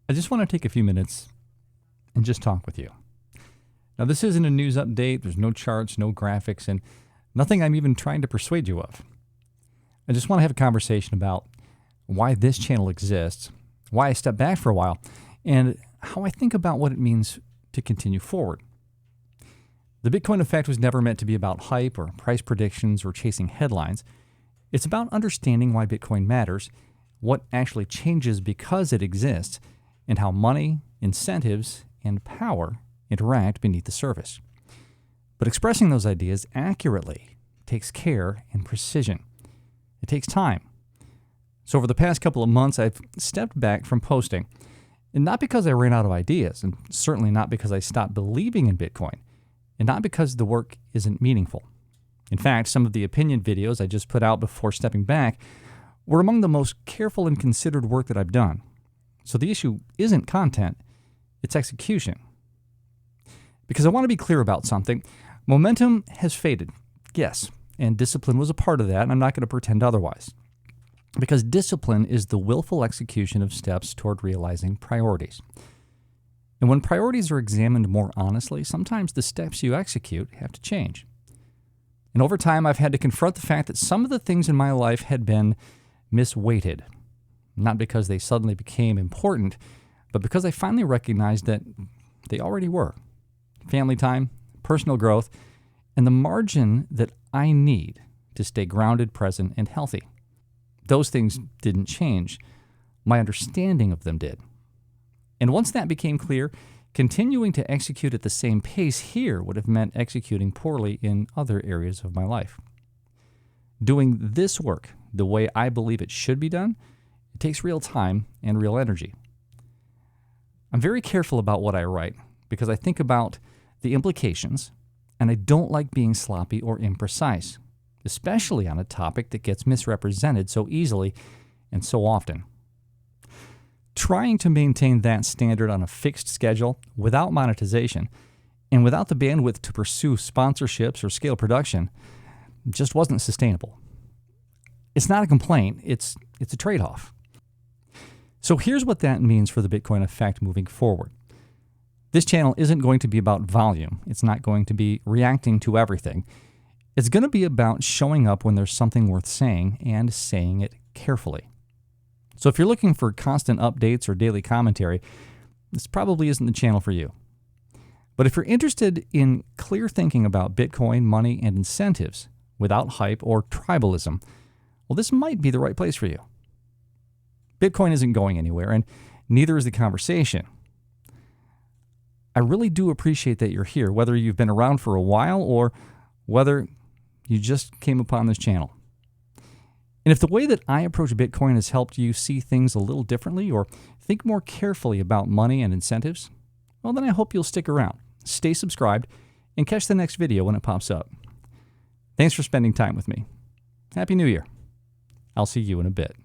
I just want to take a few minutes and just talk with you. Now, this isn't a news update. There's no charts, no graphics, and nothing I'm even trying to persuade you of. I just want to have a conversation about why this channel exists, why I stepped back for a while, and how I think about what it means to continue forward. The Bitcoin effect was never meant to be about hype or price predictions or chasing headlines. It's about understanding why Bitcoin matters, what actually changes because it exists, and how money, incentives, and power interact beneath the surface. But expressing those ideas accurately takes care and precision. It takes time. So over the past couple of months, I've stepped back from posting, and not because I ran out of ideas, and certainly not because I stopped believing in Bitcoin, and not because the work isn't meaningful. In fact, some of the opinion videos I just put out before stepping back were among the most careful and considered work that I've done. So the issue isn't content, it's execution. Because I want to be clear about something. Momentum has faded, yes, and discipline was a part of that, and I'm not going to pretend otherwise. Because discipline is the willful execution of steps toward realizing priorities. And when priorities are examined more honestly, sometimes the steps you execute have to change. And over time, I've had to confront the fact that some of the things in my life had been misweighted. Not because they suddenly became important, but because I finally recognized that they already were. Family time, personal growth, and the margin that I need to stay grounded, present, and healthy. Those things didn't change. My understanding of them did. And once that became clear, continuing to execute at the same pace here would have meant executing poorly in other areas of my life. Doing this work the way I believe it should be done, it takes real time and real energy. I'm very careful about what I write because I think about the implications, and I don't like being sloppy or imprecise, especially on a topic that gets misrepresented so easily and so often. Trying to maintain that standard on a fixed schedule without monetization and without the bandwidth to pursue sponsorships or scale production just wasn't sustainable. It's not a complaint, it's a trade-off. So here's what that means for the Bitcoin effect moving forward. This channel isn't going to be about volume. It's not going to be reacting to everything. It's going to be about showing up when there's something worth saying and saying it carefully. So if you're looking for constant updates or daily commentary, this probably isn't the channel for you. But if you're interested in clear thinking about Bitcoin, money, and incentives without hype or tribalism, well, this might be the right place for you. Bitcoin isn't going anywhere, and neither is the conversation. I really do appreciate that you're here, whether you've been around for a while or whether you just came upon this channel. And if the way that I approach Bitcoin has helped you see things a little differently or think more carefully about money and incentives, well, then I hope you'll stick around, stay subscribed, and catch the next video when it pops up. Thanks for spending time with me. Happy New Year. I'll see you in a bit.